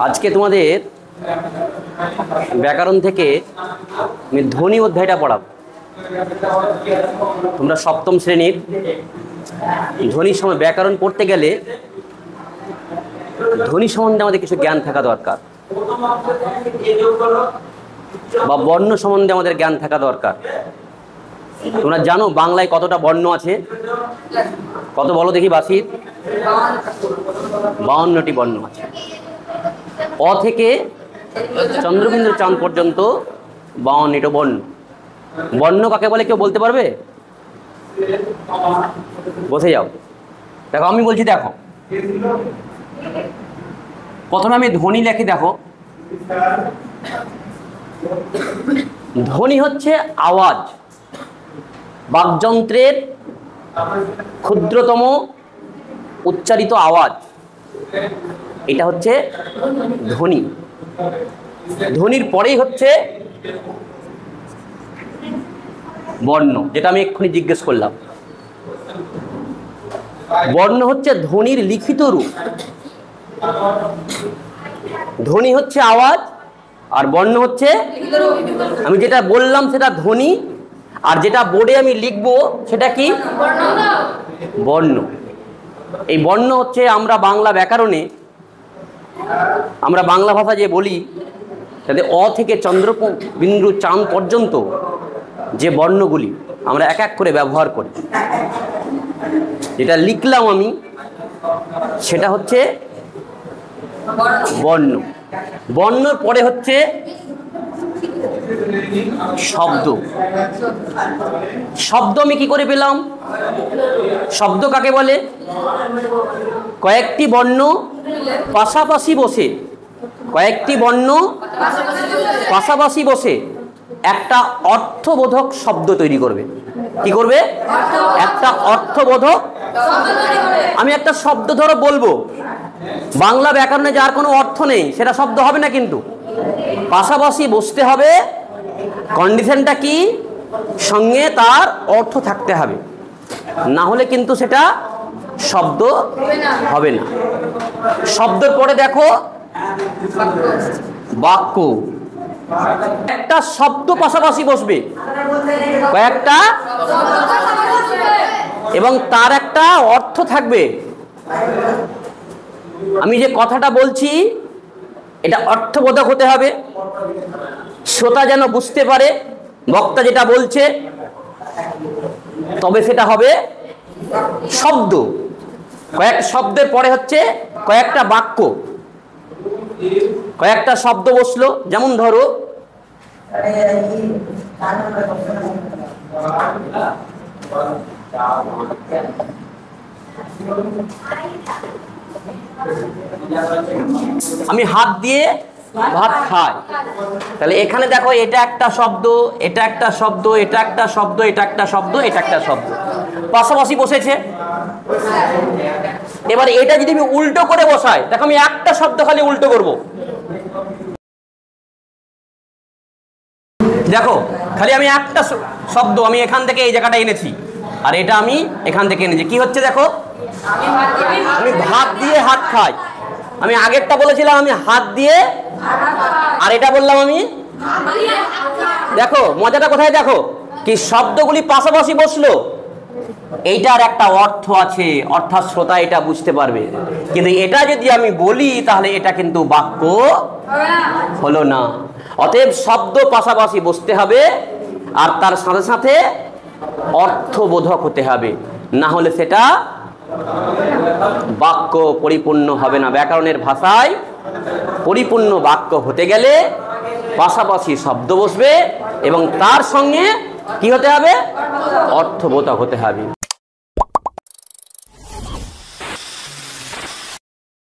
আজকে তোমাদের ব্যাকরণ থেকে আমি ধ্বনি অধ্যায়টা পড়াবো। তোমরা সপ্তম শ্রেণীর ধ্বনির সময় ব্যাকরণ পড়তে গেলে ধ্বনি সম্বন্ধে আমাদের কিছু জ্ঞান থাকা দরকার, বা বর্ণ সম্বন্ধে আমাদের জ্ঞান থাকা দরকার। তোমরা জানো বাংলায় কতটা বর্ণ আছে? কত বলো দেখি বাসির? 52টি বর্ণ আছে। অ থেকে চন্দ্রবিন্দু চাঁদ পর্যন্ত 52টা বর্ণ। বর্ণ কাকে বলে কেউ বলতে পারবে? বসে যাও, দেখো আমি বলছি। দেখো প্রথমে আমি ধ্বনি লেখি। দেখো ধ্বনি হচ্ছে আওয়াজ, বাকযন্ত্রের ক্ষুদ্রতম উচ্চারিত আওয়াজ, এটা হচ্ছে ধ্বনি। ধ্বনির পরেই হচ্ছে বর্ণ, যেটা আমি এক্ষুনি জিজ্ঞেস করলাম। বর্ণ হচ্ছে ধ্বনির লিখিত রূপ। ধ্বনি হচ্ছে আওয়াজ আর বর্ণ হচ্ছে, আমি যেটা বললাম সেটা ধ্বনি, আর যেটা বোর্ডে আমি লিখবো সেটা কি? বর্ণ। এই বর্ণ হচ্ছে আমরা বাংলা ব্যাকরণে, আমরা বাংলা ভাষা যে বলি তাতে অ থেকে চন্দ্রবিন্দু চাঁদ পর্যন্ত যে বর্ণগুলি আমরা এক এক করে ব্যবহার করি, যেটা লিখলাম আমি সেটা হচ্ছে বর্ণ। বর্ণর পরে হচ্ছে শব্দ। শব্দ আমি কি করে পেলাম? শব্দ কাকে বলে? কয়েকটি বর্ণ পাশাপাশি বসে, কয়েকটি বর্ণ পাশাপাশি বসে একটা অর্থবোধক শব্দ তৈরি করবে। কি করবে? একটা অর্থবোধক। আমি একটা শব্দ ধরো বলবো, বাংলা ব্যাকরণে যার কোনো অর্থ নেই সেটা শব্দ হবে না, কিন্তু পাশাপাশি বসতে হবে। কন্ডিশনটা কি? সঙ্গে তার অর্থ থাকতে হবে, না হলে কিন্তু সেটা শব্দ হবে না। শব্দের পরে দেখো বাক্য। একটা শব্দ পাশাপাশি বসবে, কয়েকটা, এবং তার একটা অর্থ থাকবে। আমি যে কথাটা বলছি এটা অর্থবোধক হতে হবে, শ্রোতা যেন বুঝতে পারে বক্তা যেটা বলছে, তবে সেটা হবে শব্দ। কয়েক শব্দের পরে হচ্ছে কয়েকটা বাক্য, কয়েকটা শব্দ বসলো। যেমন ধরো আমি হাত দিয়ে ভাত খাই, তাহলে এখানে দেখো এটা একটা শব্দ, এটা একটা শব্দ, এটা একটা শব্দ, এটা একটা শব্দ, এটা একটা শব্দ, পাশাপাশি বসেছে। এবার এটা যদি আমি উল্টো করে বসাই, দেখো আমি একটা শব্দ খালি উল্টো করব, দেখো খালি আমি একটা শব্দ আমি এখান থেকে এই জায়গাটা এনেছি, আর এটা আমি এখান থেকে এনেছি। কি হচ্ছে দেখো? আমি ভাত দিয়ে হাত খাই। আমি আগেরটা বলেছিলাম আমি হাত দিয়ে, আর এটা বললাম আমি। দেখো মজাটা কোথায়? দেখো কি শব্দগুলি পাশাপাশি বসলো, এইটার একটা অর্থ আছে, অর্থাৎ শ্রোতা এটা বুঝতে পারবে। কিন্তু এটা যদি আমি বলি তাহলে এটা কিন্তু বাক্য হলো না। অতএব শব্দ পাশাপাশি বসতে হবে, আর তার সাথে সাথে অর্থবোধক হতে হবে, না হলে সেটা বাক্য পরিপূর্ণ হবে না। ব্যাকরণের ভাষায় পরিপূর্ণ বাক্য হতে গেলে পাশাপাশি শব্দ বসবে এবং তার সঙ্গে কি হতে হবে? অর্থবোধক হতে হবে।